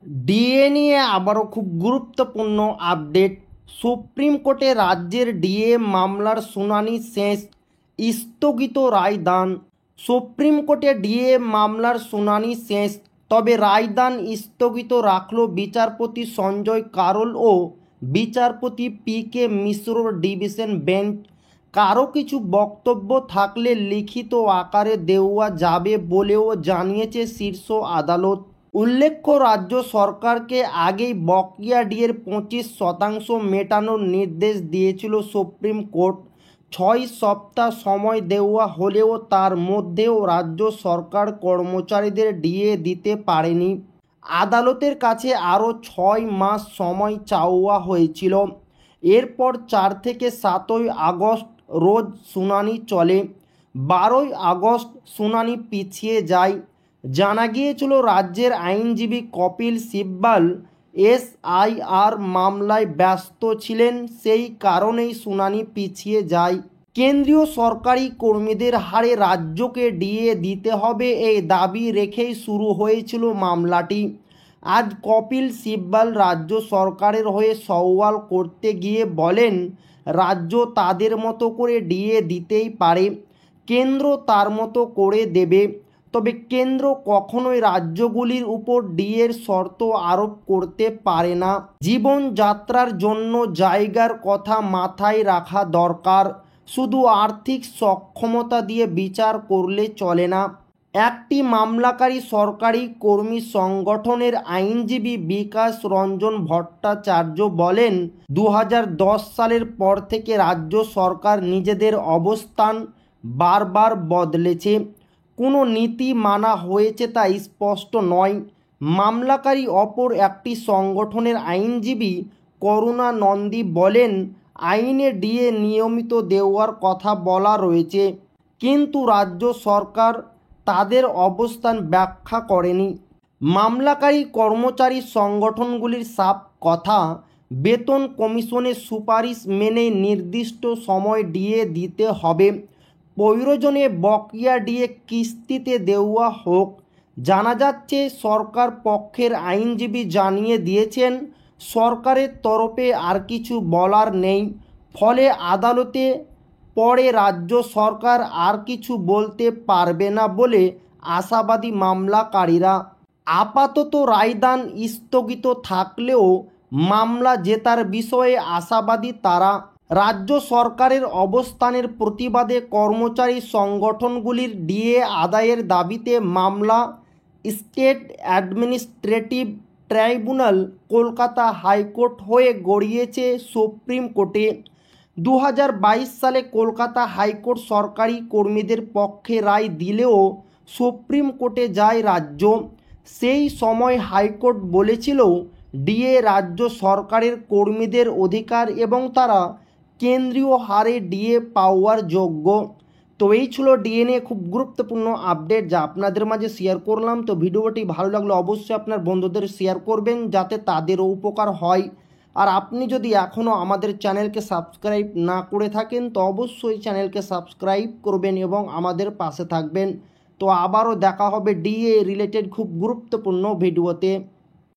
DA নিয়ে আবারও খুব গুরুত্বপূর্ণ আপডেট। সুপ্রিম কোর্টে রাজ্যের ডিএ মামলার শুনানি শেষ, স্থগিত রায়দান। সুপ্রিম কোর্টে ডিএ মামলার শুনানি শেষ, তবে রায়দান স্থগিত রাখল বিচারপতি সঞ্জয় কারোল ও বিচারপতি পি.কে. মিশ্রর division bench. কারো কিছু বক্তব্য থাকলে লিখিত আকারে দেওয়া যাবে বলেও জানিয়েছে শীর্ষ আদালত। উল্লেখ্য, রাজ্য সরকারকে আগেই বকেয়া ডিএর 25% মেটানোর নির্দেশ দিয়েছিল সুপ্রিম কোর্ট। 6 সপ্তাহ সময় দেওয়া হলেও তার মধ্যেও রাজ্য সরকার কর্মচারীদের ডিএ দিতে পারেনি। আদালতের কাছে আরও 6 মাস সময় চাওয়া হয়েছিল। এরপর 4 থেকে 7 আগস্ট রোজ শুনানি চলে। 12 আগস্ট শুনানি পিছিয়ে যায়। জানা গিয়েছিল রাজ্যের আইনজীবী কপিল সিব্বাল এসআইআর মামলায় ব্যস্ত ছিলেন, সেই কারণেই শুনানি পিছিয়ে যায়। কেন্দ্রীয় সরকারি কর্মীদের হারে রাজ্যকে ডিএ দিতে হবে এই দাবি রেখেই শুরু হয়েছিল মামলাটি। আজ কপিল সিব্বাল রাজ্য সরকারের হয়ে সওয়াল করতে গিয়ে বলেন, রাজ্য তাদের মতো করে ডিএ দিতেই পারে, কেন্দ্র তার মতো করে দেবে। তবে কেন্দ্র কখনোই রাজ্যগুলির উপর ডিএর শর্ত আরোপ করতে পারে না। জীবনযাত্রার জন্য জায়গার কথা মাথায় রাখা দরকার, শুধু আর্থিক সক্ষমতা দিয়ে বিচার করলে চলে না। একটি মামলাকারী সরকারি কর্মী সংগঠনের আইনজীবী বিকাশ রঞ্জন ভট্টাচার্য বলেন, 2010 সালের পর থেকে রাজ্য সরকার নিজেদের অবস্থান বারবার বদলেছে, কোনো নীতি মানা হয়েছে তা স্পষ্ট নয়। মামলাকারী অপর একটি সংগঠনের আইনজীবী করুণা নন্দী বলেন, আইনে ডিএ নিয়মিত দেওয়ার কথা বলা রয়েছে, কিন্তু রাজ্য সরকার তাদের অবস্থান ব্যাখ্যা করেনি। মামলাকারী কর্মচারী সংগঠনগুলির সাফ কথা, বেতন কমিশনের সুপারিশ মেনে নির্দিষ্ট সময় ডিএ দিতে হবে, প্রয়োজনে বকেয়া ডিএ কিস্তিতে দেওয়া হোক। জানা যাচ্ছে, সরকার পক্ষের আইনজীবী জানিয়ে দিয়েছেন সরকারের তরফে আর কিছু বলার নেই, ফলে আদালতে পরে রাজ্য সরকার আর কিছু বলতে পারবে না বলে আশাবাদী মামলাকারীরা। আপাতত রায়দান স্থগিত থাকলেও মামলা জেতার বিষয়ে আশাবাদী তারা। রাজ্য সরকারের অবস্থানের প্রতিবাদে কর্মচারী সংগঠনগুলির ডিএ আদায়ের দাবিতে মামলা state administrative tribunal Kolkata high court হয়ে গড়িয়েছে সুপ্রিম কোর্টে। 2022 সালে কলকাতা হাইকোর্ট সরকারি কর্মীদের পক্ষে রায় দিলেও সুপ্রিম কোর্টে যায় রাজ্য। সেই সময় হাইকোর্ট বলেছিল, ডিএ রাজ্য সরকারের কর্মীদের অধিকার এবং তারা কেন্দ্রীয় হারে ডিএ পাওয়ার যোগ্য। তো এই ছিল ডিএ নিয়ে খুব গুরুত্বপূর্ণ আপডেট যা আপনাদের মাঝে শেয়ার করলাম। তো ভিডিওটি ভালো লাগলে অবশ্যই আপনার বন্ধুদের শেয়ার করবেন যাতে তাদেরও উপকার হয়। আর আপনি যদি এখনও আমাদের চ্যানেলকে সাবস্ক্রাইব না করে থাকেন তো অবশ্যই চ্যানেলকে সাবস্ক্রাইব করবেন এবং আমাদের পাশে থাকবেন। তো আবারও দেখা হবে ডিএ রিলেটেড খুব গুরুত্বপূর্ণ ভিডিওতে।